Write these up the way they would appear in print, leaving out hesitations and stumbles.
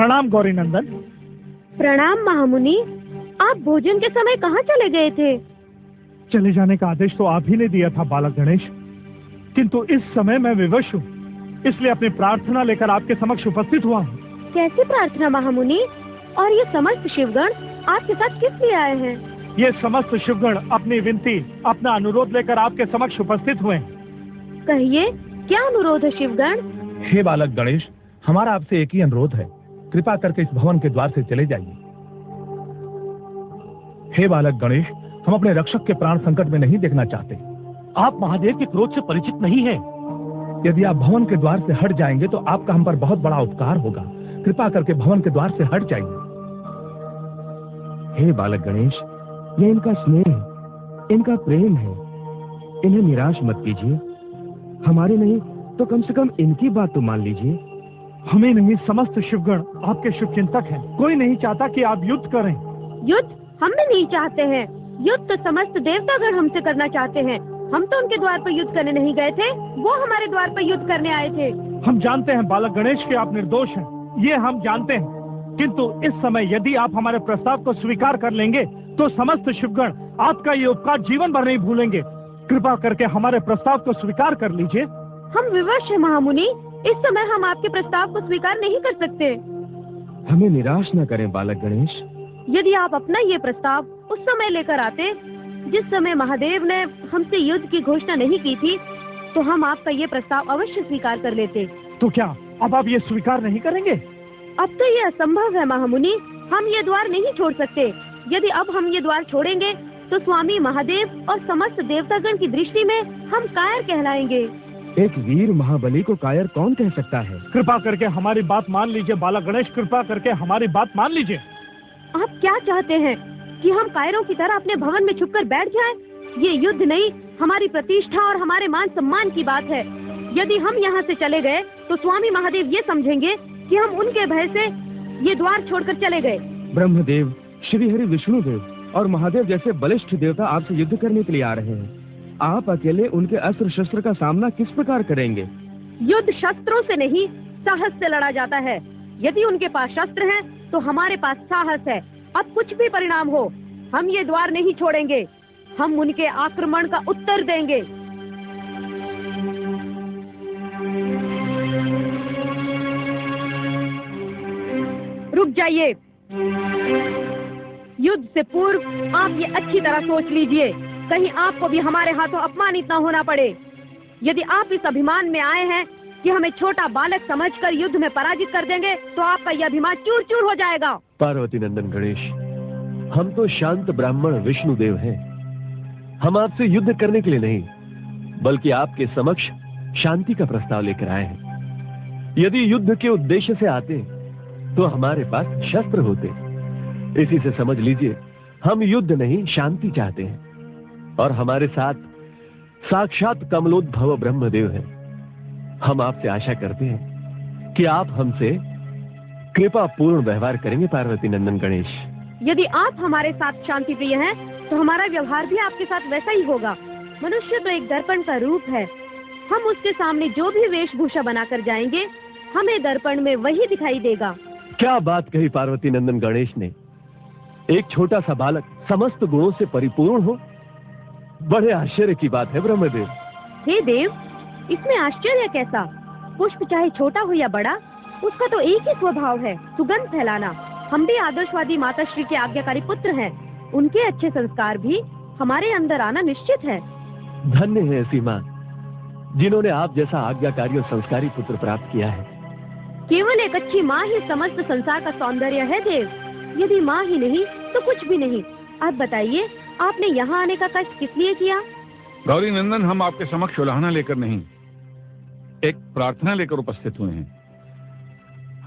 प्रणाम गौरी नंदन। प्रणाम महामुनि। आप भोजन के समय कहाँ चले गए थे? चले जाने का आदेश तो आप ही ने दिया था बालक गणेश, किंतु इस समय मैं विवश हूँ, इसलिए अपनी प्रार्थना लेकर आपके समक्ष उपस्थित हुआ हूँ। कैसी प्रार्थना महामुनि? और ये समस्त शिवगण आपके साथ किस लिए आए हैं? ये समस्त शिवगण अपनी विनती, अपना अनुरोध लेकर आपके समक्ष उपस्थित हुए हैं। कहिए, क्या अनुरोध है शिवगण? हे बालक गणेश, हमारा आपसे एक ही अनुरोध है, कृपा करके इस भवन के द्वार से चले जाइए। हे बालक गणेश, हम अपने रक्षक के प्राण संकट में नहीं देखना चाहते। आप महादेव के क्रोध से परिचित नहीं हैं। यदि आप भवन के द्वार से हट जाएंगे तो आपका हम पर बहुत बड़ा उपकार होगा। कृपा करके भवन के द्वार से हट जाइए। हे बालक गणेश, ये इनका स्नेह, इनका प्रेम है, इन्हें निराश मत कीजिए। हमारे नहीं तो कम से कम इनकी बात तो मान लीजिए। हमें नहीं, समस्त शिवगण आपके शुभचिंतक हैं। कोई नहीं चाहता कि आप युद्ध करें। युद्ध हम भी नहीं चाहते हैं। युद्ध तो समस्त देवतागण हमसे करना चाहते हैं। हम तो उनके द्वार पर युद्ध करने नहीं गए थे, वो हमारे द्वार पर युद्ध करने आए थे। हम जानते हैं बालक गणेश कि आप निर्दोष हैं, ये हम जानते हैं, किंतु इस समय यदि आप हमारे प्रस्ताव को स्वीकार कर लेंगे तो समस्त शिवगण आपका ये उपकार जीवन भर नहीं भूलेंगे। कृपा करके हमारे प्रस्ताव को स्वीकार कर लीजिए। हम विवश हैं महामुनि, इस समय हम आपके प्रस्ताव को स्वीकार नहीं कर सकते। हमें निराश न करें बालक गणेश। यदि आप अपना ये प्रस्ताव उस समय लेकर आते जिस समय महादेव ने हमसे युद्ध की घोषणा नहीं की थी, तो हम आपका ये प्रस्ताव अवश्य स्वीकार कर लेते। तो क्या अब आप ये स्वीकार नहीं करेंगे? अब तो ये असंभव है महामुनि, हम ये द्वार नहीं छोड़ सकते। यदि अब हम ये द्वार छोड़ेंगे तो स्वामी महादेव और समस्त देवतागण की दृष्टि में हम कायर कहलाएंगे। एक वीर महाबली को कायर कौन कह सकता है? कृपा करके हमारी बात मान लीजिए बालक गणेश, कृपा करके हमारी बात मान लीजिए। आप क्या चाहते हैं कि हम कायरों की तरह अपने भवन में छुपकर बैठ जाएं? ये युद्ध नहीं, हमारी प्रतिष्ठा और हमारे मान सम्मान की बात है। यदि हम यहाँ से चले गए तो स्वामी महादेव ये समझेंगे कि हम उनके भय से ये द्वार छोड़कर चले गए। ब्रह्मदेव, श्री हरि विष्णुदेव और महादेव जैसे बलिष्ठ देवता आपसे युद्ध करने के लिए आ रहे हैं। आप अकेले उनके अस्त्र शस्त्र का सामना किस प्रकार करेंगे? युद्ध शस्त्रों से नहीं, साहस से लड़ा जाता है। यदि उनके पास शस्त्र हैं, तो हमारे पास साहस है। अब कुछ भी परिणाम हो, हम ये द्वार नहीं छोड़ेंगे। हम उनके आक्रमण का उत्तर देंगे। रुक जाइए। युद्ध से पूर्व आप ये अच्छी तरह सोच लीजिए, कहीं आपको भी हमारे हाथों अपमानित न होना पड़े। यदि आप इस अभिमान में आए हैं कि हमें छोटा बालक समझकर युद्ध में पराजित कर देंगे, तो आपका यह अभिमान चूर चूर हो जाएगा। पार्वती नंदन गणेश, हम तो शांत ब्राह्मण विष्णुदेव हैं। हम आपसे युद्ध करने के लिए नहीं, बल्कि आपके समक्ष शांति का प्रस्ताव लेकर आए हैं। यदि युद्ध के उद्देश्य से आते तो हमारे पास शस्त्र होते। इसी से समझ लीजिए, हम युद्ध नहीं शांति चाहते हैं। और हमारे साथ साक्षात कमलोद्भव ब्रह्मदेव हैं। हम आपसे आशा करते हैं कि आप हमसे कृपा पूर्ण व्यवहार करेंगे पार्वती नंदन गणेश। यदि आप हमारे साथ शांति प्रिय हैं, तो हमारा व्यवहार भी आपके साथ वैसा ही होगा। मनुष्य तो एक दर्पण का रूप है। हम उसके सामने जो भी वेशभूषा बनाकर जाएंगे, हमें दर्पण में वही दिखाई देगा। क्या बात कही पार्वती नंदन गणेश ने। एक छोटा सा बालक समस्त गुणों से परिपूर्ण हो, बड़े आश्चर्य की बात है ब्रह्मदेव। हे देव, इसमें आश्चर्य कैसा? पुष्प चाहे छोटा हो या बड़ा, उसका तो एक ही स्वभाव है, सुगंध फैलाना। हम भी आदर्शवादी माताश्री के आज्ञाकारी पुत्र हैं। उनके अच्छे संस्कार भी हमारे अंदर आना निश्चित है। धन्य है ऐसी माँ, जिन्होंने आप जैसा आज्ञाकारी और संस्कारी पुत्र प्राप्त किया है। केवल एक अच्छी माँ ही समस्त संसार का सौंदर्य है देव। यदि माँ ही नहीं तो कुछ भी नहीं। आप बताइए, आपने यहाँ आने का कष्ट किस लिए किया? गौरी नंदन, हम आपके समक्ष उलाहना लेकर नहीं, एक प्रार्थना लेकर उपस्थित हुए हैं।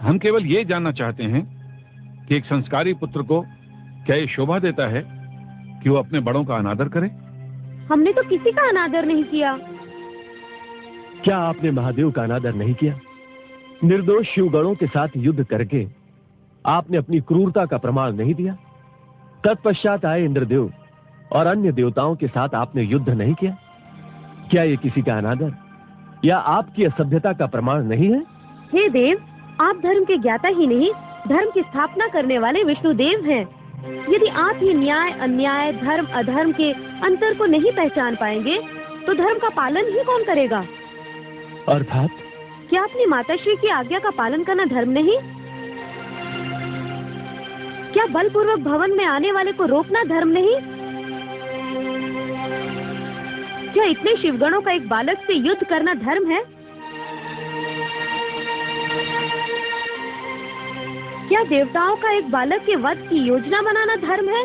हम केवल ये जानना चाहते हैं कि एक संस्कारी पुत्र को क्या ये शोभा देता है कि वो अपने बड़ों का अनादर करे? हमने तो किसी का अनादर नहीं किया। क्या आपने महादेव का अनादर नहीं किया? निर्दोष शिवगणों के साथ युद्ध करके आपने अपनी क्रूरता का प्रमाण नहीं दिया? तत्पश्चात आए इंद्रदेव और अन्य देवताओं के साथ आपने युद्ध नहीं किया? क्या ये किसी का अनादर या आपकी असभ्यता का प्रमाण नहीं है? हे देव, आप धर्म के ज्ञाता ही नहीं, धर्म की स्थापना करने वाले विष्णुदेव हैं। यदि आप ही न्याय, अन्याय, धर्म, अधर्म के अंतर को नहीं पहचान पाएंगे तो धर्म का पालन ही कौन करेगा? अर्थात क्या अपनी माताश्री की आज्ञा का पालन करना धर्म नहीं? क्या बलपूर्वक भवन में आने वाले को रोकना धर्म नहीं? क्या इतने शिवगणों का एक बालक से युद्ध करना धर्म है? क्या देवताओं का एक बालक के वध की योजना बनाना धर्म है?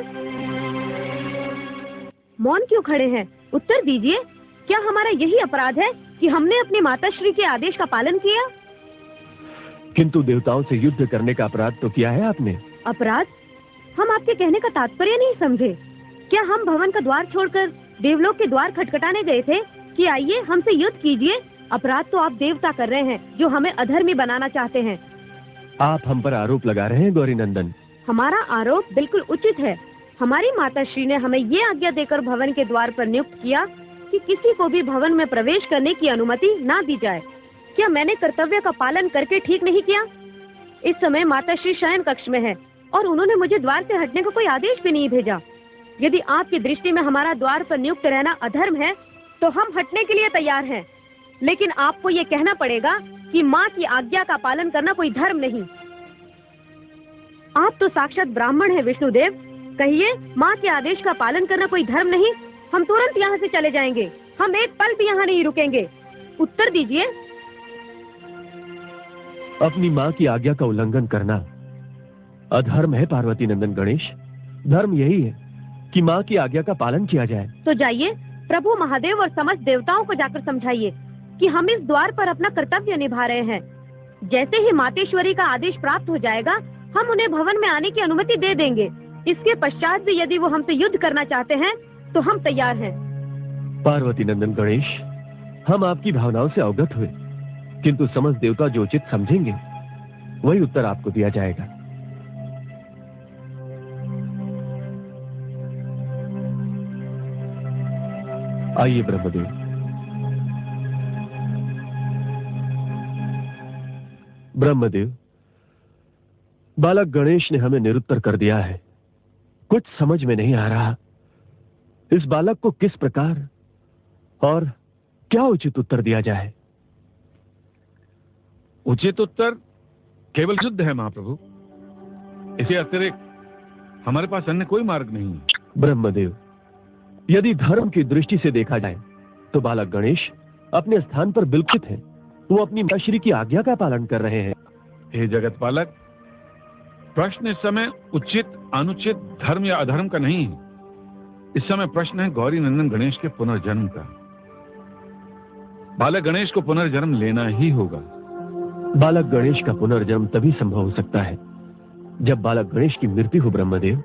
मौन क्यों खड़े हैं? उत्तर दीजिए। क्या हमारा यही अपराध है कि हमने अपनी माताश्री के आदेश का पालन किया? किंतु देवताओं से युद्ध करने का अपराध तो किया है आपने। अपराध? हम आपके कहने का तात्पर्य नहीं समझे। क्या हम भवन का द्वार छोड़कर देवलोक के द्वार खटखटाने गए थे कि आइए हमसे युद्ध कीजिए? अपराध तो आप देवता कर रहे हैं जो हमें अधर्मी बनाना चाहते हैं। आप हम पर आरोप लगा रहे हैं गौरी नंदन। हमारा आरोप बिल्कुल उचित है। हमारी माताश्री ने हमें ये आज्ञा देकर भवन के द्वार पर नियुक्त किया कि किसी को भी भवन में प्रवेश करने की अनुमति ना दी जाए। क्या मैंने कर्तव्य का पालन करके ठीक नहीं किया? इस समय माताश्री शयन कक्ष में है और उन्होंने मुझे द्वार से हटने का कोई आदेश भी नहीं भेजा। यदि आपकी दृष्टि में हमारा द्वार पर नियुक्त रहना अधर्म है तो हम हटने के लिए तैयार हैं, लेकिन आपको ये कहना पड़ेगा कि माँ की आज्ञा का पालन करना कोई धर्म नहीं। आप तो साक्षात ब्राह्मण हैं विष्णुदेव। कहिए, माँ के आदेश का पालन करना कोई धर्म नहीं? हम तुरंत यहाँ से चले जाएंगे। हम एक पल भी यहाँ नहीं रुकेंगे। उत्तर दीजिए। अपनी माँ की आज्ञा का उल्लंघन करना अधर्म है पार्वती नंदन गणेश। धर्म यही है कि माँ की आज्ञा का पालन किया जाए। तो जाइए, प्रभु महादेव और समस्त देवताओं को जाकर समझाइए कि हम इस द्वार पर अपना कर्तव्य निभा रहे हैं। जैसे ही मातेश्वरी का आदेश प्राप्त हो जाएगा हम उन्हें भवन में आने की अनुमति दे देंगे। इसके पश्चात भी यदि वो हमसे युद्ध करना चाहते हैं तो हम तैयार हैं। पार्वती नंदन गणेश, हम आपकी भावनाओं से अवगत हुए, किंतु समस्त देवता जो उचित समझेंगे वही उत्तर आपको दिया जाएगा। आइए ब्रह्मदेव। ब्रह्मदेव, बालक गणेश ने हमें निरुत्तर कर दिया है। कुछ समझ में नहीं आ रहा इस बालक को किस प्रकार और क्या उचित उत्तर दिया जाए। उचित उत्तर केवल युद्ध है महाप्रभु। इसके अतिरिक्त हमारे पास अन्य कोई मार्ग नहीं है। ब्रह्मदेव, यदि धर्म की दृष्टि से देखा जाए तो बालक गणेश अपने स्थान पर बिल्कुल है। वो अपनी माताश्री की आज्ञा का पालन कर रहे हैं। हे जगत पालक, प्रश्न इस समय उचित अनुचित धर्म या अधर्म का नहीं है। इस समय प्रश्न है गौरी नंदन गणेश के पुनर्जन्म का। बालक गणेश को पुनर्जन्म लेना ही होगा। बालक गणेश का पुनर्जन्म तभी संभव हो सकता है जब बालक गणेश की मृत्यु हो ब्रह्मदेव।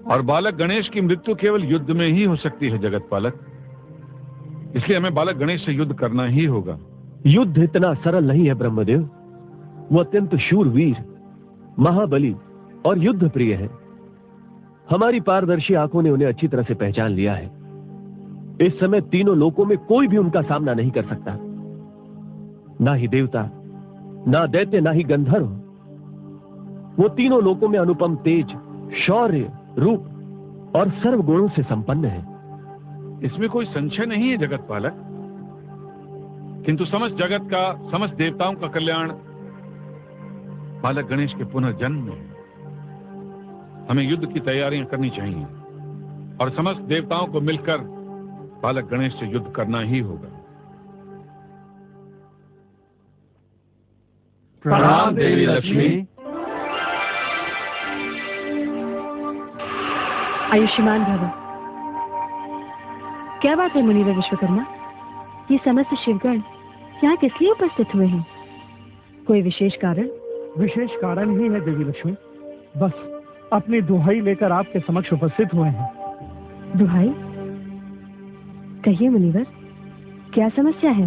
और बालक गणेश की मृत्यु केवल युद्ध में ही हो सकती है जगत पालक। इसलिए हमें बालक गणेश से युद्ध करना ही होगा। युद्ध इतना सरल नहीं है ब्रह्मदेव। वो अत्यंत शूरवीर, महाबली और युद्ध प्रिय है। हमारी पारदर्शी आंखों ने उन्हें अच्छी तरह से पहचान लिया है। इस समय तीनों लोकों में कोई भी उनका सामना नहीं कर सकता। ना ही देवता, ना दैत्य, ना ही गंधर्व। वो तीनों लोकों में अनुपम तेज, शौर्य, रूप और सर्व गुणों से संपन्न है। इसमें कोई संशय नहीं है जगत पालक। किंतु समस्त जगत का, समस्त देवताओं का कल्याण बालक गणेश के पुनर्जन्म में। हमें युद्ध की तैयारियां करनी चाहिए और समस्त देवताओं को मिलकर बालक गणेश से युद्ध करना ही होगा। प्रणाम देवी लक्ष्मी। आयुष्मान भव। क्या बात है मुनिवर विश्वकर्मा? ये समस्त शिवगण यहाँ किस लिए उपस्थित हुए हैं? कोई विशेष कारण? विशेष कारण ही है देवी लक्ष्मी। बस अपनी दुहाई लेकर आपके समक्ष उपस्थित हुए हैं। दुहाई? कहिए मुनिवर, क्या समस्या है?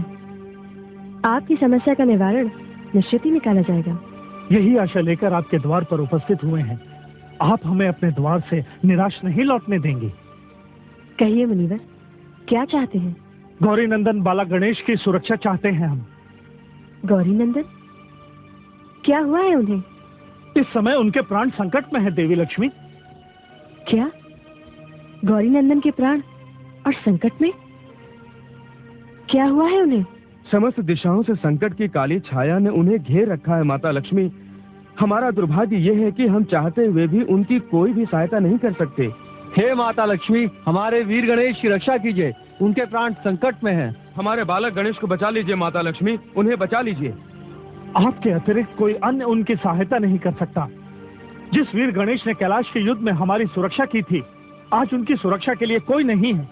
आपकी समस्या का निवारण निश्चित ही निकाला जाएगा। यही आशा लेकर आपके द्वार पर उपस्थित हुए हैं। आप हमें अपने द्वार से निराश नहीं लौटने देंगे। कहिए मुनिवर, क्या चाहते हैं? गौरी नंदन बालक गणेश की सुरक्षा चाहते हैं हम। गौरी नंदन? क्या हुआ है उन्हें? इस समय उनके प्राण संकट में है देवी लक्ष्मी। क्या गौरी नंदन के प्राण और संकट में? क्या हुआ है उन्हें? समस्त दिशाओं से संकट की काली छाया ने उन्हें घेर रखा है माता लक्ष्मी। हमारा दुर्भाग्य ये है कि हम चाहते हुए भी उनकी कोई भी सहायता नहीं कर सकते। हे माता लक्ष्मी, हमारे वीर गणेश की रक्षा कीजिए, उनके प्राण संकट में हैं। हमारे बालक गणेश को बचा लीजिए माता लक्ष्मी, उन्हें बचा लीजिए। आपके अतिरिक्त कोई अन्य उनकी सहायता नहीं कर सकता। जिस वीर गणेश ने कैलाश के युद्ध में हमारी सुरक्षा की थी, आज उनकी सुरक्षा के लिए कोई नहीं है।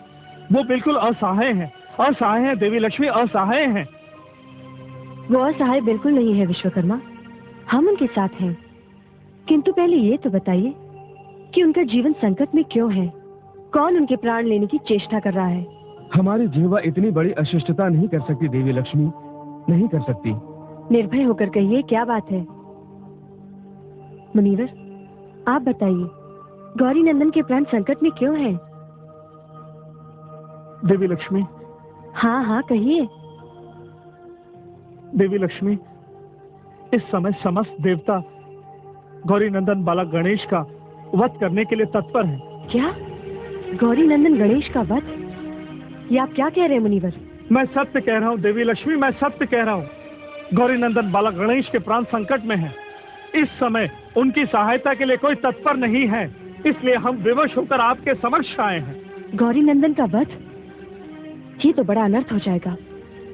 वो बिल्कुल असहाय हैं, असहाय हैं देवी लक्ष्मी, असहाय हैं। वो असहाय बिल्कुल नहीं है विश्वकर्मा, हम उनके साथ हैं। किंतु पहले ये तो बताइए कि उनका जीवन संकट में क्यों है? कौन उनके प्राण लेने की चेष्टा कर रहा है? हमारी जीवा इतनी बड़ी अशिष्टता नहीं कर सकती देवी लक्ष्मी, नहीं कर सकती। निर्भय होकर कहिए, क्या बात है? मुनिवर, आप बताइए, गौरी नंदन के प्राण संकट में क्यों हैं? देवी लक्ष्मी। हाँ हाँ कहिए। देवी लक्ष्मी, इस समय समस्त देवता गौरी नंदन बालक गणेश का वध करने के लिए तत्पर हैं। क्या? गौरी नंदन गणेश का वध? ये आप क्या कह रहे हैं मुनिवर? मैं सत्य कह रहा हूँ देवी लक्ष्मी, मैं सत्य कह रहा हूँ। गौरी नंदन बालक गणेश के प्राण संकट में हैं। इस समय उनकी सहायता के लिए कोई तत्पर नहीं है, इसलिए हम विवश होकर आपके समक्ष आए हैं। गौरी नंदन का वध? ये तो बड़ा अनर्थ हो जाएगा।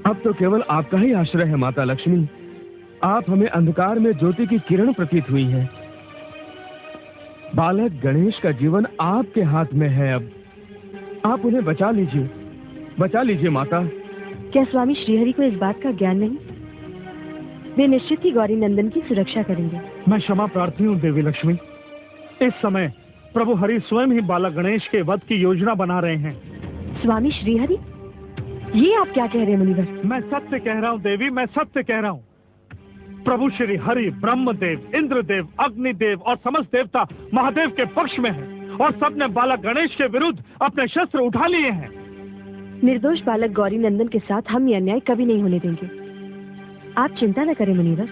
अब तो केवल आपका ही आश्रय है माता लक्ष्मी। आप हमें अंधकार में ज्योति की किरण प्रतीत हुई है। बालक गणेश का जीवन आपके हाथ में है। अब आप उन्हें बचा लीजिए, बचा लीजिए माता। क्या स्वामी श्रीहरि को इस बात का ज्ञान नहीं? वे निश्चित ही गौरी नंदन की सुरक्षा करेंगे। मैं क्षमा प्रार्थी हूँ देवी लक्ष्मी। इस समय प्रभु हरि स्वयं ही बालक गणेश के वध की योजना बना रहे हैं। स्वामी श्रीहरि? ये आप क्या कह रहे हैं मुनिवर? मैं सत्य कह रहा हूँ देवी, मैं सत्य कह रहा हूँ। प्रभु श्री हरि ब्रह्मदेव, इंद्रदेव, अग्निदेव और समस्त देवता महादेव के पक्ष में हैं और सबने बालक गणेश के विरुद्ध अपने शस्त्र उठा लिए हैं। निर्दोष बालक गौरी नंदन के साथ हम ये अन्याय कभी नहीं होने देंगे। आप चिंता न करें मुनिवर।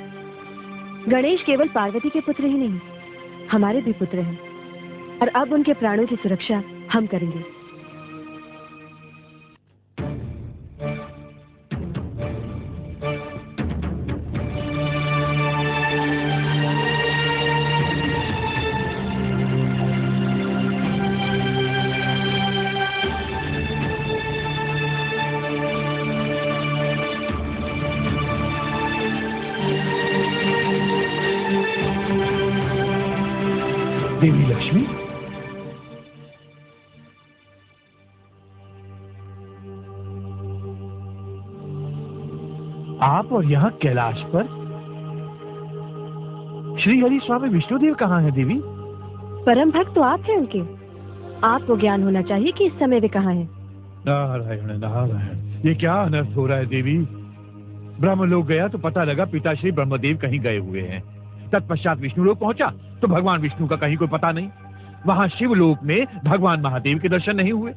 गणेश केवल पार्वती के पुत्र ही नहीं, हमारे भी पुत्र हैं और अब उनके प्राणों की सुरक्षा हम करेंगे। देवी लक्ष्मी, आप और यहाँ कैलाश पर श्री हरि स्वामी विष्णुदेव कहाँ हैं देवी? परम भक्त तो आप हैं उनके। आपको ज्ञान होना चाहिए कि इस समय वे कहाँ हैं। नारायण नारायण, ये क्या अनर्थ हो रहा है देवी? ब्रह्मलोक गया तो पता लगा पिताश्री ब्रह्मदेव कहीं गए हुए हैं। तत्पश्चात विष्णु लोक पहुंचा तो भगवान विष्णु का कहीं कोई पता नहीं। वहां शिवलोक में भगवान महादेव के दर्शन नहीं हुए।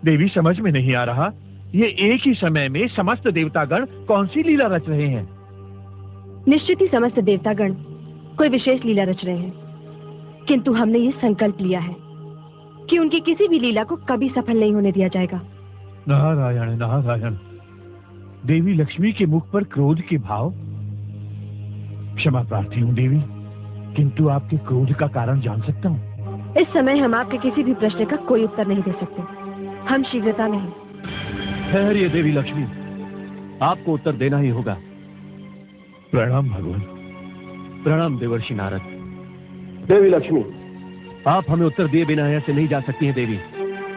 देवी समझ में नहीं आ रहा, ये एक ही समय में समस्त देवतागण कौन सी लीला रच रहे हैं? निश्चित ही समस्त देवतागण कोई विशेष लीला रच रहे हैं, किंतु हमने ये संकल्प लिया है कि उनकी किसी भी लीला को कभी सफल नहीं होने दिया जाएगा। नारायण नारायण, देवी लक्ष्मी के मुख पर क्रोध के भाव। क्षमा प्रार्थी हूँ देवी, किंतु आपके क्रोध का कारण जान सकता हूँ? इस समय हम आपके किसी भी प्रश्न का कोई उत्तर नहीं दे सकते। हम शीघ्रता में हैं। ठहरिए देवी लक्ष्मी, आपको उत्तर देना ही होगा। प्रणाम भगवान। प्रणाम देवर्षि नारद। देवी लक्ष्मी, आप हमें उत्तर दिए बिना ऐसे नहीं जा सकती हैं देवी।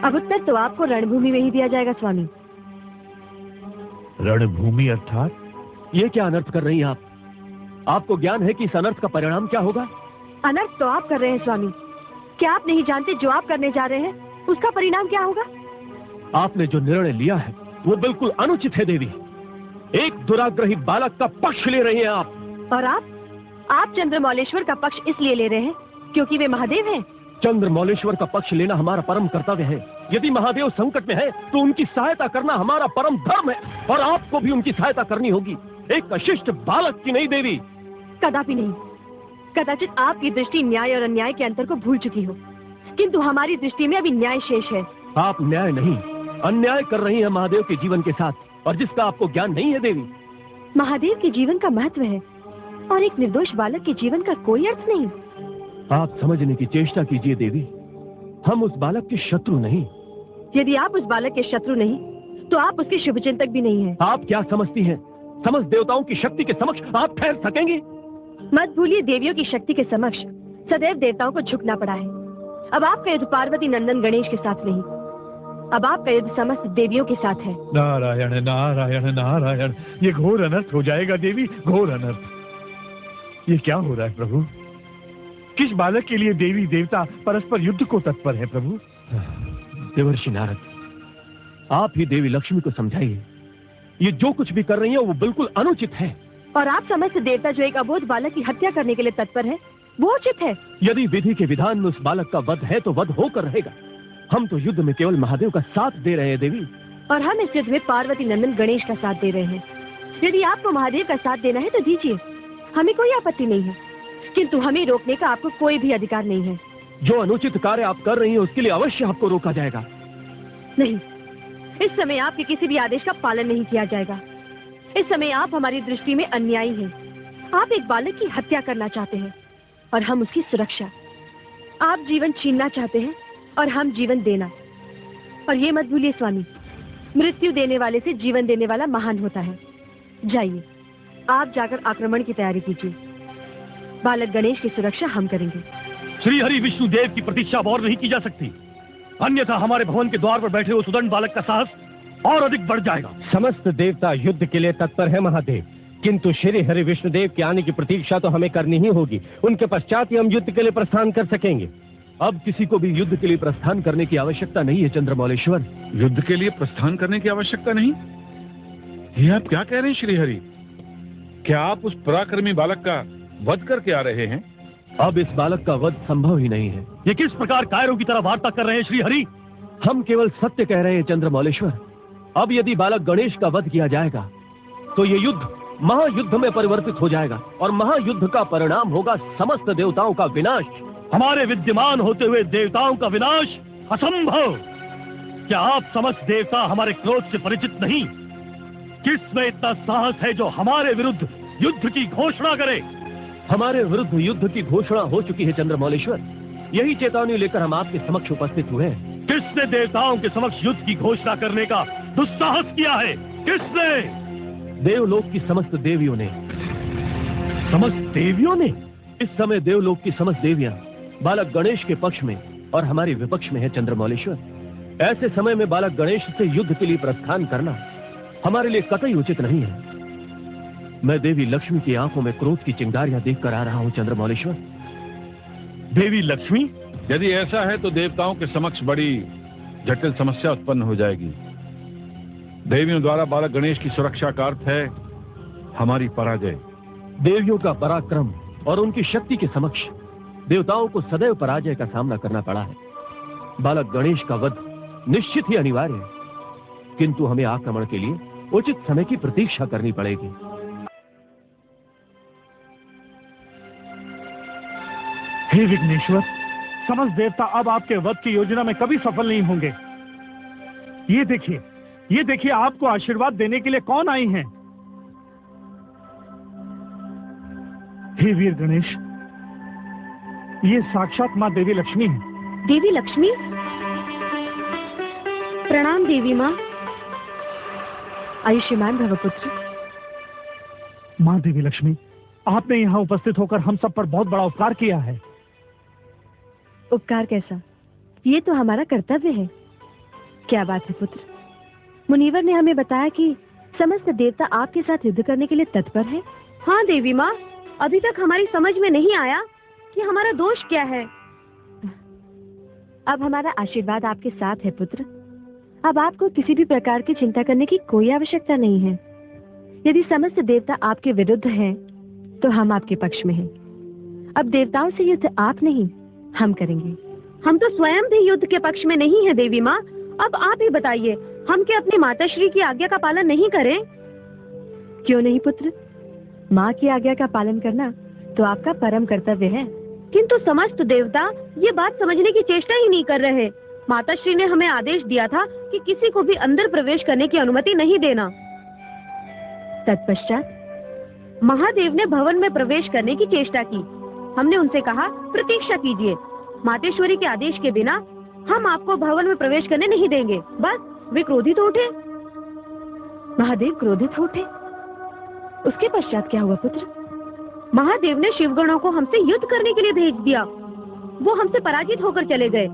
अब उत्तर तो आपको रणभूमि में ही दिया जाएगा स्वामी। रणभूमि अर्थात? ये क्या अनर्थ कर रही हैं आप? आपको ज्ञान है कि इस अनर्थ का परिणाम क्या होगा? अनर्थ तो आप कर रहे हैं स्वामी। क्या आप नहीं जानते जो आप करने जा रहे हैं उसका परिणाम क्या होगा? आपने जो निर्णय लिया है वो बिल्कुल अनुचित है देवी। एक दुराग्रही बालक का पक्ष ले रही हैं आप। और आप चंद्रमौलेश्वर का पक्ष इसलिए ले रहे हैं क्योंकि वे महादेव हैं। चंद्रमौलेश्वर का पक्ष लेना हमारा परम कर्तव्य है। यदि महादेव संकट में है तो उनकी सहायता करना हमारा परम धर्म है और आपको भी उनकी सहायता करनी होगी। एक अशिष्ट बालक की नहीं देवी। कदापि नहीं। कदाचित आपकी दृष्टि न्याय और अन्याय के अंतर को भूल चुकी हो, किंतु हमारी दृष्टि में अभी न्याय शेष है। आप न्याय नहीं, अन्याय कर रही हैं महादेव के जीवन के साथ, और जिसका आपको ज्ञान नहीं है देवी। महादेव के जीवन का महत्व है और एक निर्दोष बालक के जीवन का कोई अर्थ नहीं। आप समझने की चेष्टा कीजिए देवी, हम उस बालक के शत्रु नहीं। यदि आप उस बालक के शत्रु नहीं तो आप उसके शुभचिंतक भी नहीं हैं। आप क्या समझती हैं? समस्त देवताओं की शक्ति के समक्ष आप ठहर सकेंगी? मत भूलिए, देवियों की शक्ति के समक्ष सदैव देवताओं को झुकना पड़ा है। अब आपका युद्ध पार्वती नंदन गणेश के साथ नहीं, अब आपका युद्ध समस्त देवियों के साथ है। नारायण नारायण नारायण, ये घोर अनर्थ हो जाएगा देवी, घोर अनर्थ। ये क्या हो रहा है प्रभु? किस बालक के लिए देवी देवता परस्पर युद्ध को तत्पर है प्रभु? देवर्षि नारद, आप ही देवी लक्ष्मी को समझाइए, ये जो कुछ भी कर रही है वो बिल्कुल अनुचित है। और आप समस्त देवता जो एक अबोध बालक की हत्या करने के लिए तत्पर है, वो उचित है। यदि विधि के विधान में उस बालक का वध है तो वध होकर रहेगा। हम तो युद्ध में केवल महादेव का साथ दे रहे हैं देवी, और हम इस युद्ध में पार्वती नंदन गणेश का साथ दे रहे हैं। यदि आपको महादेव का साथ देना है तो दीजिए, हमें कोई आपत्ति नहीं है, किंतु हमें रोकने का आपको कोई भी अधिकार नहीं है। जो अनुचित कार्य आप कर रही हैं उसके लिए अवश्य आपको रोका जाएगा। नहीं, इस समय आपके किसी भी आदेश का पालन नहीं किया जाएगा। इस समय आप हमारी दृष्टि में अन्यायी हैं। आप एक बालक की हत्या करना चाहते हैं और हम उसकी सुरक्षा। आप जीवन छीनना चाहते हैं और हम जीवन देना। और ये मत भूलिए स्वामी, मृत्यु देने वाले से जीवन देने वाला महान होता है। जाइए, आप जाकर आक्रमण की तैयारी कीजिए। बालक गणेश की सुरक्षा हम करेंगे। श्री हरि विष्णु देव की प्रतीक्षा और नहीं की जा सकती, अन्यथा हमारे भवन के द्वार पर बैठे उस उदंड बालक का साहस और अधिक बढ़ जाएगा। समस्त देवता युद्ध के लिए तत्पर है महादेव, किंतु श्री हरि विष्णुदेव के आने की प्रतीक्षा तो हमें करनी ही होगी। उनके पश्चात ही हम युद्ध के लिए प्रस्थान कर सकेंगे। अब किसी को भी युद्ध के लिए प्रस्थान करने की आवश्यकता नहीं है चंद्रमौलेश्वर। युद्ध के लिए प्रस्थान करने की आवश्यकता नहीं? ये आप क्या कह रहे हैं श्री हरि? क्या आप उस पराक्रमी बालक का वध करके आ रहे हैं? अब इस बालक का वध संभव ही नहीं है। ये किस प्रकार कायरों की तरह वार्ता कर रहे हैं श्री हरि? हम केवल सत्य कह रहे हैं चंद्रमौलेश्वर। अब यदि बालक गणेश का वध किया जाएगा तो ये युद्ध महायुद्ध में परिवर्तित हो जाएगा और महायुद्ध का परिणाम होगा समस्त देवताओं का विनाश। हमारे विद्यमान होते हुए देवताओं का विनाश असंभव। क्या आप समस्त देवता हमारे क्रोध से परिचित नहीं? किसमें इतना साहस है जो हमारे विरुद्ध युद्ध की घोषणा करे? हमारे विरुद्ध युद्ध की घोषणा हो चुकी है चंद्रमौलेश्वर। यही चेतावनी लेकर हम आपके समक्ष उपस्थित हुए हैं। किसने देवताओं के समक्ष युद्ध की घोषणा करने का दुस्साहस किया है? किसने? देवलोक की समस्त देवियों ने। समस्त देवियों ने? इस समय देवलोक की समस्त देवियां बालक गणेश के पक्ष में और हमारे विपक्ष में है चंद्रमौलेश्वर। ऐसे समय में बालक गणेश से युद्ध के लिए प्रस्थान करना हमारे लिए कतई उचित नहीं है। मैं देवी लक्ष्मी की आंखों में क्रोध की चिंगारियां देखकर आ रहा हूं चंद्रमौलेश्वर। देवी लक्ष्मी? यदि ऐसा है तो देवताओं के समक्ष बड़ी जटिल समस्या उत्पन्न हो जाएगी। देवियों द्वारा बालक गणेश की सुरक्षा का अर्थ है हमारी पराजय। देवियों का पराक्रम और उनकी शक्ति के समक्ष देवताओं को सदैव पराजय का सामना करना पड़ा है। बालक गणेश का वध निश्चित ही अनिवार्य है, किंतु हमें आक्रमण के लिए उचित समय की प्रतीक्षा करनी पड़ेगी। हे विघ्नेश्वर, समस्त देवता अब आपके वध की योजना में कभी सफल नहीं होंगे। ये देखिए आपको आशीर्वाद देने के लिए कौन आई हैं? हे वीर गणेश, ये साक्षात माँ देवी लक्ष्मी है। देवी लक्ष्मी? प्रणाम देवी माँ। आयुष्मान भव पुत्र। माँ देवी लक्ष्मी, आपने यहाँ उपस्थित होकर हम सब पर बहुत बड़ा उपकार किया है। उपकार कैसा? ये तो हमारा कर्तव्य है। क्या बात है पुत्र, मुनिवर ने हमें बताया कि समस्त देवता आपके साथ युद्ध करने के लिए तत्पर है। हाँ देवी माँ, अभी तक हमारी समझ में नहीं आया कि हमारा दोष क्या है। अब हमारा आशीर्वाद आपके साथ है पुत्र। अब आपको किसी भी प्रकार की चिंता करने की कोई आवश्यकता नहीं है। यदि समस्त देवता आपके विरुद्ध हैं, तो हम आपके पक्ष में हैं। अब देवताओं से युद्ध आप नहीं, हम करेंगे। हम तो स्वयं भी युद्ध के पक्ष में नहीं है देवी माँ। अब आप ही बताइए, हम क्या अपनी माताश्री की आज्ञा का पालन नहीं करें? क्यों नहीं पुत्र, माँ की आज्ञा का पालन करना तो आपका परम कर्तव्य है। किंतु समस्त देवता ये बात समझने की चेष्टा ही नहीं कर रहे। माताश्री ने हमें आदेश दिया था कि किसी को भी अंदर प्रवेश करने की अनुमति नहीं देना। तत्पश्चात महादेव ने भवन में प्रवेश करने की चेष्टा की। हमने उनसे कहा, प्रतीक्षा कीजिए, मातेश्वरी के आदेश के बिना हम आपको भवन में प्रवेश करने नहीं देंगे। बस वे क्रोधित उठे। महादेव क्रोधित उठे? उसके पश्चात क्या हुआ पुत्र? महादेव ने शिवगणों को हमसे युद्ध करने के लिए भेज दिया। वो हमसे पराजित होकर चले गए।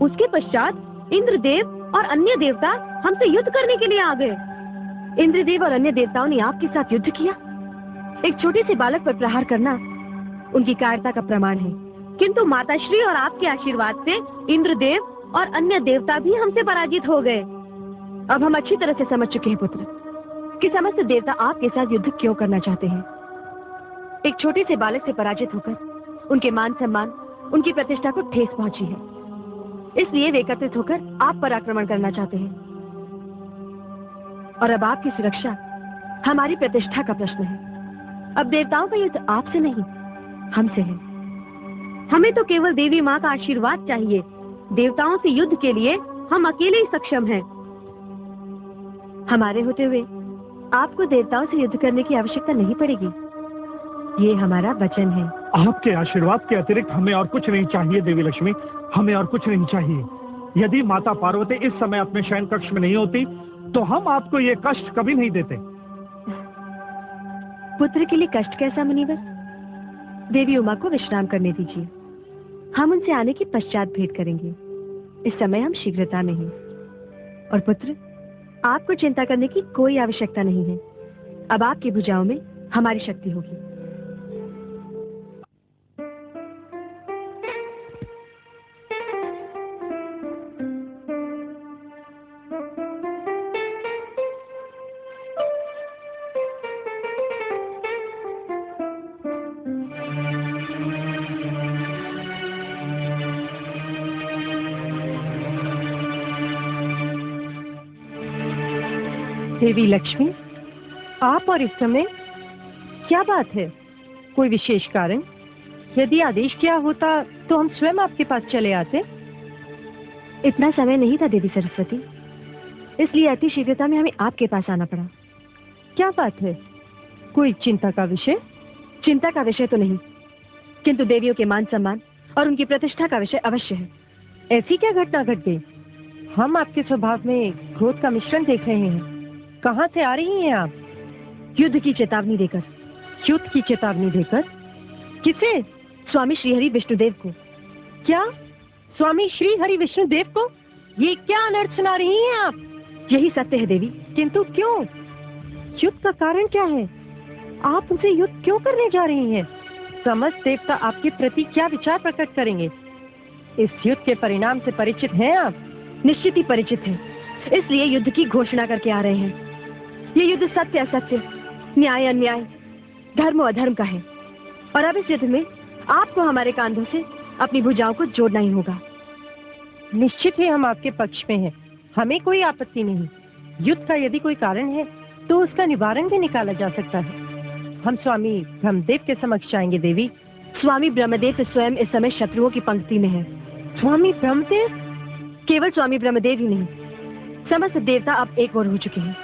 उसके पश्चात इंद्रदेव और अन्य देवता हमसे युद्ध करने के लिए आ गए। इंद्रदेव और अन्य देवताओं ने आपके साथ युद्ध किया? एक छोटे से बालक पर प्रहार करना उनकी कायरता का प्रमाण है। किंतु माताश्री और आपके आशीर्वाद से इंद्रदेव और अन्य देवता भी हमसे पराजित हो गए। अब हम अच्छी तरह से समझ चुके हैं पुत्र कि समस्त देवता आपके साथ युद्ध क्यों करना चाहते हैं। एक छोटे से बालक से पराजित होकर उनके मान सम्मान, उनकी प्रतिष्ठा को ठेस पहुंची है, इसलिए वे एकत्रित होकर आप पर आक्रमण करना चाहते हैं। और अब आपकी सुरक्षा हमारी प्रतिष्ठा का प्रश्न है। अब देवताओं का युद्ध आपसे नहीं, हमसे है। हमें तो केवल देवी माँ का आशीर्वाद चाहिए। देवताओं से युद्ध के लिए हम अकेले ही सक्षम हैं। हमारे होते हुए आपको देवताओं से युद्ध करने की आवश्यकता नहीं पड़ेगी, ये हमारा वचन है। आपके आशीर्वाद के अतिरिक्त हमें और कुछ नहीं चाहिए देवी लक्ष्मी, हमें और कुछ नहीं चाहिए। यदि माता पार्वती इस समय अपने शयन कक्ष में नहीं होती तो हम आपको ये कष्ट कभी नहीं देते। पुत्र के लिए कष्ट कैसा मुनिवर? देवी उमा को विश्राम करने दीजिए, हम उनसे आने के पश्चात भेंट करेंगे। इस समय हम शीघ्रता में हैं। और पुत्र, आपको चिंता करने की कोई आवश्यकता नहीं है। अब आपकी भुजाओं में हमारी शक्ति होगी। देवी लक्ष्मी, आप और इस समय क्या बात है? कोई विशेष कारण? यदि आदेश किया होता तो हम स्वयं आपके पास चले आते। इतना समय नहीं था देवी सरस्वती, इसलिए अति शीघ्रता में हमें आपके पास आना पड़ा। क्या बात है? कोई चिंता का विषय? चिंता का विषय तो नहीं, किंतु देवियों के मान सम्मान और उनकी प्रतिष्ठा का विषय अवश्य है। ऐसी क्या घटना घट गई? हम आपके स्वभाव में क्रोध का मिश्रण देख रहे हैं। कहाँ से आ रही हैं आप? युद्ध की चेतावनी देकर। युद्ध की चेतावनी देकर? किसे? स्वामी श्रीहरि विष्णुदेव को। क्या? स्वामी श्रीहरि विष्णुदेव को? ये क्या अनर्थ सुना रही हैं आप? यही सत्य है देवी। किंतु क्यों? युद्ध का कारण क्या है? आप उनसे युद्ध क्यों करने जा रही हैं? समस्त देवता आपके प्रति क्या विचार प्रकट करेंगे? इस युद्ध के परिणाम से परिचित हैं आप? निश्चित ही परिचित है, इसलिए युद्ध की घोषणा करके आ रहे हैं। ये युद्ध सत्य असत्य, न्याय अन्याय, धर्म अधर्म का है। और अब इस युद्ध में आपको हमारे कांधों से अपनी भुजाओं को जोड़ना ही होगा। निश्चित ही हम आपके पक्ष में हैं, हमें कोई आपत्ति नहीं। युद्ध का यदि कोई कारण है तो उसका निवारण भी निकाला जा सकता है। हम स्वामी ब्रह्मदेव के समक्ष जाएंगे देवी। स्वामी ब्रह्मदेव स्वयं इस समय शत्रुओं की पंक्ति में है। स्वामी ब्रह्मदेव? केवल स्वामी ब्रह्मदेव ही नहीं, समस्त देवता अब एक ओर हो चुके हैं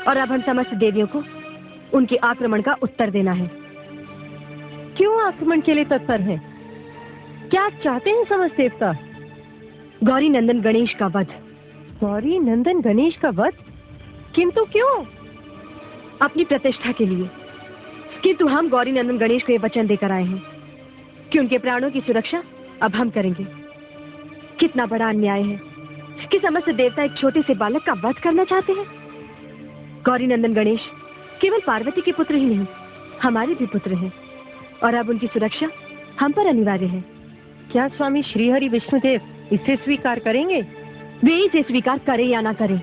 और अब हम समस्त देवियों को उनके आक्रमण का उत्तर देना है। क्यों आक्रमण के लिए तत्पर हैं? क्या चाहते हैं समस्त देवता? गौरी नंदन गणेश का वध। गौरी नंदन गणेश का वध? किंतु क्यों? अपनी प्रतिष्ठा के लिए। किंतु हम गौरी नंदन गणेश को ये वचन देकर आए हैं कि उनके प्राणों की सुरक्षा अब हम करेंगे। कितना बड़ा अन्याय है कि समस्त देवता एक छोटे से बालक का वध करना चाहते हैं। गौरी नंदन गणेश केवल पार्वती के पुत्र ही नहीं, हमारे भी पुत्र हैं और अब उनकी सुरक्षा हम पर अनिवार्य है। क्या स्वामी श्रीहरि विष्णुदेव इसे स्वीकार करेंगे? वे इसे स्वीकार करें या ना करें,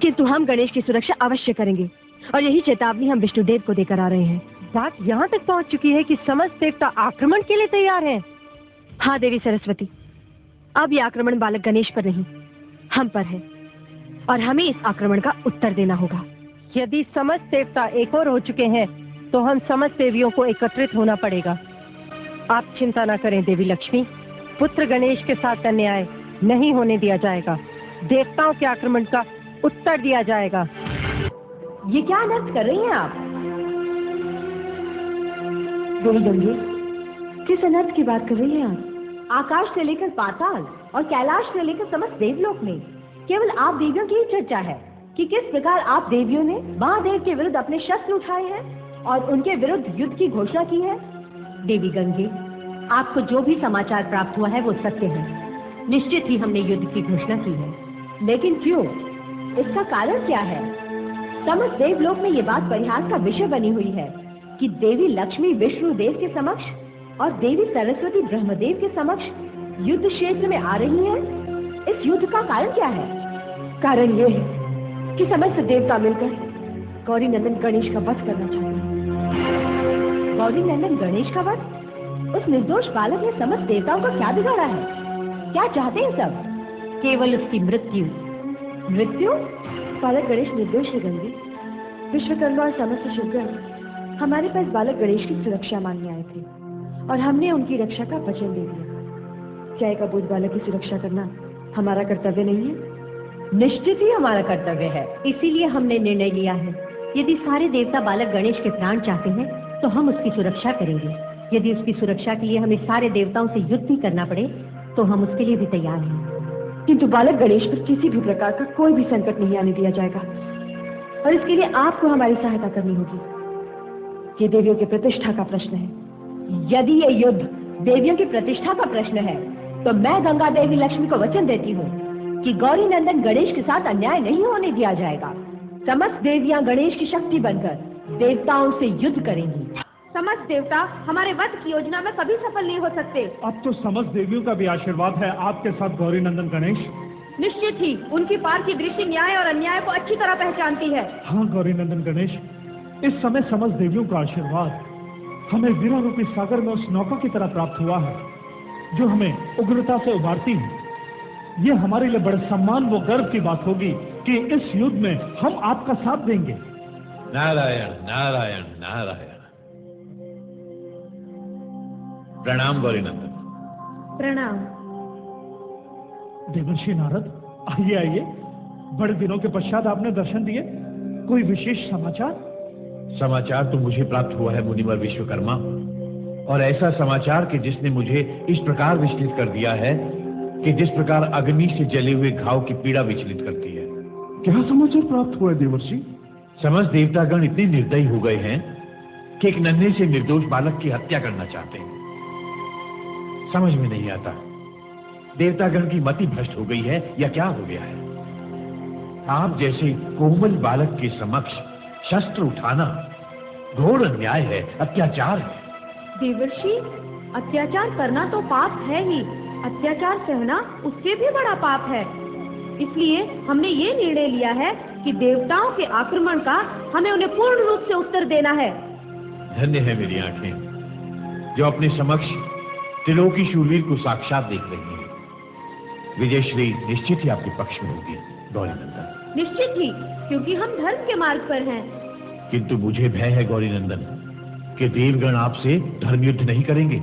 किंतु हम गणेश की सुरक्षा अवश्य करेंगे और यही चेतावनी हम विष्णुदेव को देकर आ रहे हैं। बात यहाँ तक पहुँच चुकी है कि समस्त देवता आक्रमण के लिए तैयार हैं। हाँ देवी सरस्वती, अब ये आक्रमण बालक गणेश पर नहीं, हम पर है और हमें इस आक्रमण का उत्तर देना होगा। यदि समस्त देवता एक और हो चुके हैं तो हम समस्त देवियों को एकत्रित होना पड़ेगा। आप चिंता न करें देवी लक्ष्मी, पुत्र गणेश के साथ अन्याय नहीं होने दिया जाएगा। देवताओं के आक्रमण का उत्तर दिया जाएगा। ये क्या अनर्थ कर रही हैं आप? देवी गंगे, किस अनर्थ की बात कर रही हैं आप? आकाश से लेकर पाताल और कैलाश से लेकर समस्त देवलोक में केवल आप देवियों की ही चर्चा है कि किस प्रकार आप देवियों ने महादेव के विरुद्ध अपने शस्त्र उठाए हैं और उनके विरुद्ध युद्ध की घोषणा की है। देवी गंगे, आपको जो भी समाचार प्राप्त हुआ है वो सत्य है। निश्चित ही हमने युद्ध की घोषणा की है, लेकिन क्यों? इसका कारण क्या है? समस्त देवलोक में ये बात परिहास का विषय बनी हुई है कि देवी लक्ष्मी विष्णु देव के समक्ष और देवी सरस्वती ब्रह्मदेव के समक्ष युद्ध क्षेत्र में आ रही हैं। इस युद्ध का कारण क्या है? कारण ये है कि समस्त देवता मिलकर गौरी नंदन गणेश का वध करना चाहते हैं। गौरी नंदन गणेश का वध? उस निर्दोष बालक ने समस्त देवताओं का क्या बिगाड़ा है? क्या चाहते हैं सब? केवल उसकी मृत्यु। मृत्यु? बालक गणेश निर्दोष है गंगे। विश्वकर्मा और समस्त शुभगण हमारे पास बालक गणेश की सुरक्षा मांगने आए थे और हमने उनकी रक्षा का वचन दे दिया। क्या एक अबोध बालक की सुरक्षा करना हमारा कर्तव्य नहीं है? निश्चित ही हमारा कर्तव्य है। इसीलिए हमने निर्णय लिया है, यदि सारे देवता बालक गणेश के प्राण चाहते हैं तो हम उसकी सुरक्षा करेंगे। यदि उसकी सुरक्षा के लिए हमें सारे देवताओं से युद्ध भी करना पड़े तो हम उसके लिए भी तैयार हैं। किंतु बालक गणेश पर किसी भी प्रकार का कोई भी संकट नहीं आने दिया जाएगा और इसके लिए आपको हमारी सहायता करनी होगी। ये देवियों की प्रतिष्ठा का प्रश्न है। यदि ये युद्ध देवियों की प्रतिष्ठा का प्रश्न है तो मैं गंगा देवी लक्ष्मी को वचन देती हूँ कि गौरी नंदन गणेश के साथ अन्याय नहीं होने दिया जाएगा। समस्त देवियां गणेश की शक्ति बनकर देवताओं से युद्ध करेंगी। समस्त देवता हमारे वध की योजना में कभी सफल नहीं हो सकते। अब तो समस्त देवियों का भी आशीर्वाद है आपके साथ गौरी नंदन गणेश। निश्चित ही उनकी पार की दृष्टि न्याय और अन्याय को अच्छी तरह पहचानती है। हाँ गौरी नंदन गणेश, इस समय समस्त देवियों का आशीर्वाद हमें वीरा रूपी सागर में उस नौका की तरह प्राप्त हुआ है जो हमें उग्रता से उबारती है। ये हमारे लिए बड़े सम्मान व गर्व की बात होगी कि इस युद्ध में हम आपका साथ देंगे। नारायण नारायण नारायण। प्रणाम गौरी नंदन। प्रणाम। देवर्षि नारद, आइए आइए। बड़े दिनों के पश्चात आपने दर्शन दिए। कोई विशेष समाचार? समाचार तो मुझे प्राप्त हुआ है मुनिवर विश्वकर्मा, और ऐसा समाचार कि जिसने मुझे इस प्रकार विचलित कर दिया है कि जिस प्रकार अग्नि से जले हुए घाव की पीड़ा विचलित करती है। क्या समाचार प्राप्त हुआ है देवर्षि? समस्त देवतागण इतने निर्दयी हो गए हैं कि एक नन्हे से निर्दोष बालक की हत्या करना चाहते हैं। समझ में नहीं आता देवतागण की मति भ्रष्ट हो गई है या क्या हो गया है। आप जैसे कोमल बालक के समक्ष शस्त्र उठाना घोर अन्याय है, अत्याचार है। देवर्षि, अत्याचार करना तो पाप है ही, अत्याचार सहना उससे भी बड़ा पाप है। इसलिए हमने ये निर्णय लिया है कि देवताओं के आक्रमण का हमें उन्हें पूर्ण रूप से उत्तर देना है। धन्य है मेरी आंखें जो अपने समक्ष त्रिलोकी शूरवीर को साक्षात देख रही है। विजयश्री निश्चित ही आपके पक्ष में होगी गौरी नंदन। निश्चित ही, क्योंकि हम धर्म के मार्ग पर हैं। किंतु मुझे भय है गौरी नंदन कि देवगण आपसे धर्म युद्ध नहीं करेंगे।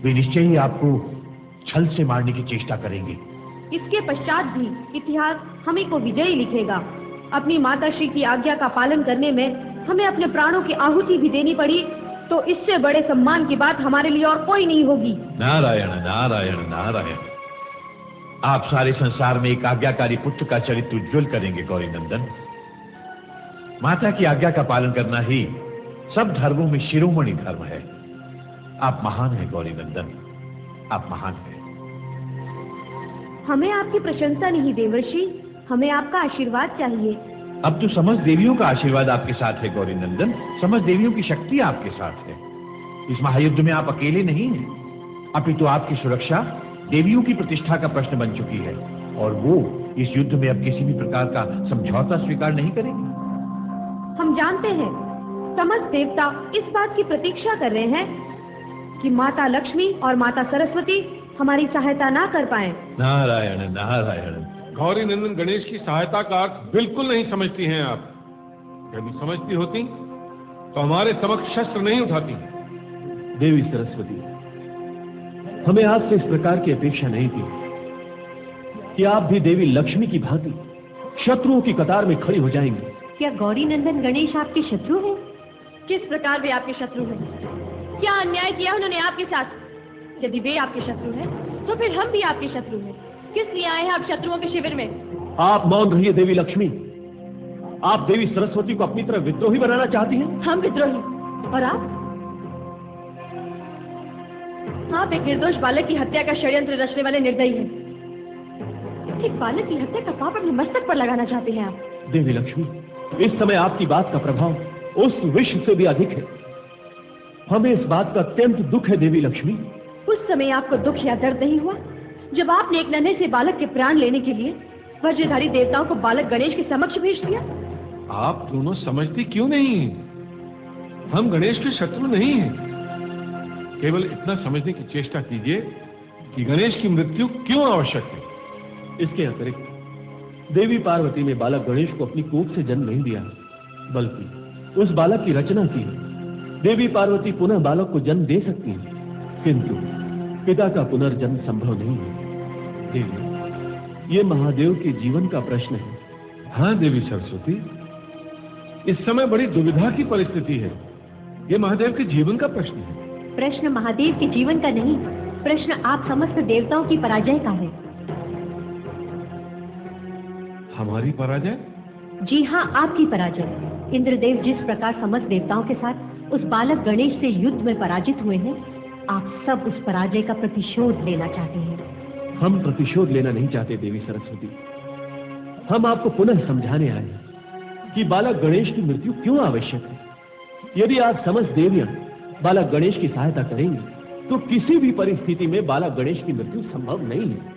वे निश्चय ही आपको छल से मारने की चेष्टा करेंगे। इसके पश्चात भी इतिहास हमें को विजयी लिखेगा। अपनी माताश्री की आज्ञा का पालन करने में हमें अपने प्राणों की आहुति भी देनी पड़ी तो इससे बड़े सम्मान की बात हमारे लिए और कोई नहीं होगी। नारायण नारायण नारायण। आप सारे संसार में एक आज्ञाकारी पुत्र का चरित्र उज्ज्वल करेंगे गौरी नंदन। माता की आज्ञा का पालन करना ही सब धर्मों में शिरोमणि धर्म है। आप महान हैं गौरी नंदन, आप महान हैं। हमें आपकी प्रशंसा नहीं देवर्षि, हमें आपका आशीर्वाद चाहिए। अब तो समस्त देवियों का आशीर्वाद आपके साथ है गौरी नंदन। समस्त देवियों की शक्ति आपके साथ है। इस महायुद्ध में आप अकेले नहीं हैं, अपितु आपकी सुरक्षा देवियों की प्रतिष्ठा का प्रश्न बन चुकी है और वो इस युद्ध में अब किसी भी प्रकार का समझौता स्वीकार नहीं करेंगे। हम जानते हैं समस्त देवता इस बात की प्रतीक्षा कर रहे हैं कि माता लक्ष्मी और माता सरस्वती हमारी सहायता ना कर पाए। नारायण नारायण। गौरी नंदन गणेश की सहायता का अर्थ बिल्कुल नहीं समझती हैं आप। यदि समझती होती तो हमारे समक्ष शस्त्र नहीं उठाती। देवी सरस्वती, हमें आपसे इस प्रकार की अपेक्षा नहीं थी कि आप भी देवी लक्ष्मी की भांति शत्रुओं की कतार में खड़ी हो जाएंगी। क्या गौरी नंदन गणेश आपके शत्रु हैं? किस प्रकार वे आपके शत्रु हैं? क्या अन्याय किया उन्होंने आपके साथ? यदि वे आपके शत्रु हैं, तो फिर हम भी आपके शत्रु हैं। किस लिए आए हैं आप शत्रुओं के शिविर में? आप मौन रहिए देवी लक्ष्मी। आप देवी सरस्वती को अपनी तरह विद्रोही बनाना चाहती हैं? हम विद्रोही, और आप एक निर्दोष बालक की हत्या का षड्यंत्र रचने वाले निर्दयी हैं। एक बालक की हत्या का पाप अपने मस्तक पर लगाना चाहते हैं आप। देवी लक्ष्मी, इस समय आपकी बात का प्रभाव उस विष से भी अधिक है। हमें इस बात का अत्यंत दुख है देवी लक्ष्मी। उस समय आपको दुख या दर्द नहीं हुआ जब आपने एक नन्हे से बालक के प्राण लेने के लिए वज्रधारी देवताओं को बालक गणेश के समक्ष भेज दिया? आप दोनों समझती क्यों नहीं? हम गणेश के शत्रु नहीं हैं। केवल इतना समझने की चेष्टा कीजिए कि गणेश की मृत्यु क्यों आवश्यक है। इसके अतिरिक्त देवी पार्वती ने बालक गणेश को अपनी कोख से जन्म नहीं दिया, बल्कि उस बालक की रचना की। देवी पार्वती पुनः बालक को जन्म दे सकती है, किंतु पिता का पुनर्जन्म संभव नहीं है। देवी, ये महादेव के जीवन का प्रश्न है। हाँ देवी सरस्वती, इस समय बड़ी दुविधा की परिस्थिति है। ये महादेव के जीवन का प्रश्न है। प्रश्न महादेव के जीवन का नहीं, प्रश्न आप समस्त देवताओं की पराजय का है। हमारी पराजय? जी हाँ, आपकी पराजय। इंद्रदेव जिस प्रकार समस्त देवताओं के साथ उस बालक गणेश से युद्ध में पराजित हुए हैं, आप सब उस पराजय का प्रतिशोध लेना चाहते हैं। हम प्रतिशोध लेना नहीं चाहते देवी सरस्वती। हम आपको पुनः समझाने आए हैं कि बालक गणेश की मृत्यु क्यों आवश्यक है। यदि आप समस्त देवियां बालक गणेश की सहायता करेंगे, तो किसी भी परिस्थिति में बालक गणेश की मृत्यु संभव नहीं है।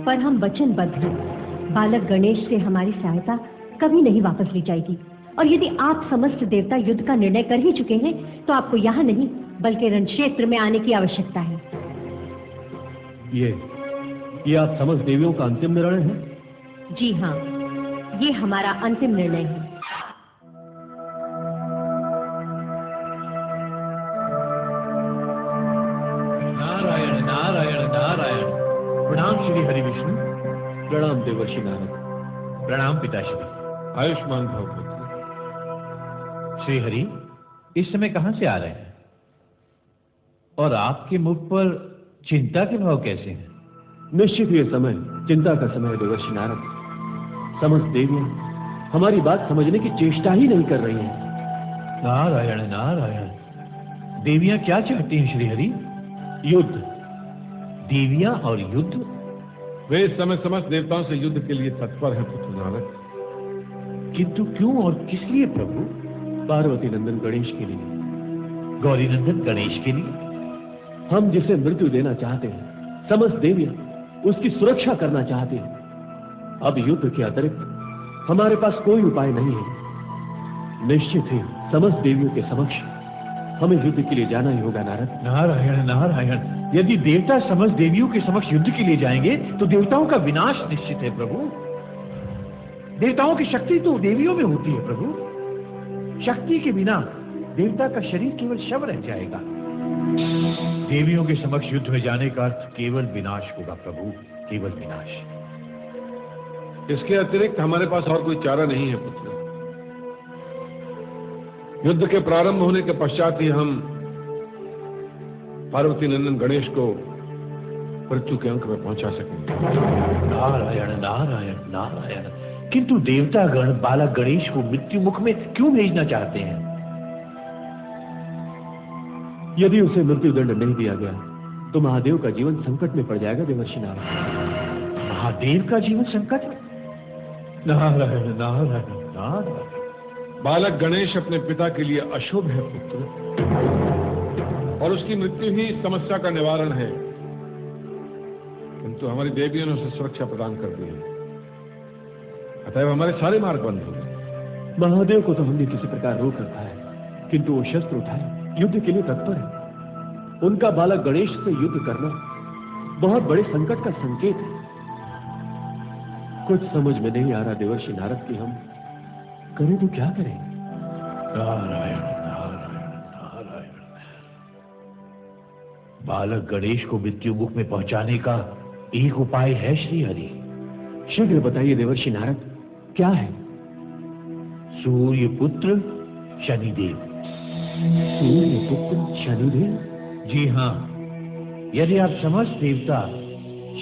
पर हम वचनबद्ध हैं, बालक गणेश से हमारी सहायता कभी नहीं वापस ली जाएगी। और यदि आप समस्त देवता युद्ध का निर्णय कर ही चुके हैं, तो आपको यहाँ नहीं बल्कि रणक्षेत्र में आने की आवश्यकता है। ये आप समस्त देवियों का अंतिम निर्णय है? जी हाँ, ये हमारा अंतिम निर्णय है। नारायण नारायण नारायण। प्रणाम श्री हरि विष्णु। प्रणाम देवर्षि नारद। प्रणाम पिताश्री। आयुष्मान भव। श्री हरि, इस समय कहां से आ रहे हैं और आपके मुख पर चिंता के भाव कैसे हैं? निश्चित ये समय चिंता का समय है देवर्षि नारद। समस्त देवियां हमारी बात समझने की चेष्टा ही नहीं कर रही हैं। नारायण नारायण। देवियां क्या चाहती हैं श्री हरि? युद्ध। देवियां और युद्ध? वे इस समय समस्त देवताओं से युद्ध के लिए तत्पर हैं पुत्र नारद। किंतु क्यों और किस लिए प्रभु? पार्वती नंदन गणेश के लिए। गौरी नंदन गणेश के लिए? हम जिसे मृत्यु देना चाहते हैं, समस्त देवियां उसकी सुरक्षा करना चाहते हैं। अब युद्ध के अतिरिक्त हमारे पास कोई उपाय नहीं है। निश्चित ही समस्त देवियों के समक्ष हमें युद्ध के लिए जाना ही होगा नारद। नारायण नारायण। यदि देवता समस्त देवियों के समक्ष युद्ध के लिए जाएंगे तो देवताओं का विनाश निश्चित है प्रभु। देवताओं की शक्ति तो देवियों में होती है प्रभु। शक्ति के बिना देवता का शरीर केवल शव रह जाएगा। देवियों के समक्ष युद्ध में जाने का अर्थ केवल विनाश होगा प्रभु, केवल विनाश। इसके अतिरिक्त हमारे पास और कोई चारा नहीं है पुत्र। युद्ध के प्रारंभ होने के पश्चात ही हम पार्वती नंदन गणेश को मृत्यु के अंक में पहुंचा सकेंगे। नारायण नारायण नारायण। किंतु देवतागण बालक गणेश को मृत्यु मुख में क्यों भेजना चाहते हैं? यदि उसे मृत्यु दंड नहीं दिया गया तो महादेव का जीवन संकट में पड़ जाएगा देवर्षि नारद। महादेव का जीवन संकट में? नारायण नारायण नारायण। बालक गणेश अपने पिता के लिए अशुभ है पुत्र, और उसकी मृत्यु ही इस समस्या का निवारण है। किंतु हमारी देवियों ने उसे सुरक्षा प्रदान कर दी है, अतएव हमारे सारे मार्ग बंद हो गए। महादेव को तो हमने किसी प्रकार रोक रखा है, किंतु वो शस्त्र उठाए युद्ध के लिए तत्पर है। उनका बालक गणेश से युद्ध करना बहुत बड़े संकट का संकेत है। कुछ समझ में नहीं आ रहा देवर्षि नारद कि हम करें तो क्या करें? नारायण नारायण नारायण। बालक गणेश को मृत्यु मुख में पहुंचाने का एक उपाय है श्री हरि। शीघ्र बताइए देवर्षि नारद, क्या है? सूर्य पुत्र शनिदेव। सूर्य पुत्र शनिदेव? जी हाँ, यदि आप समस्त देवता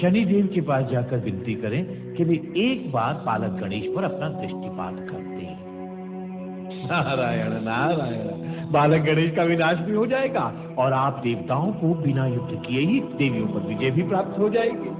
शनिदेव के पास जाकर विनती करें कि वे एक बार बालक गणेश पर अपना दृष्टिपात कर दें। नारायण नारायण, बालक गणेश का विनाश भी हो जाएगा और आप देवताओं को बिना युद्ध किए ही देवियों पर विजय भी प्राप्त हो जाएगी।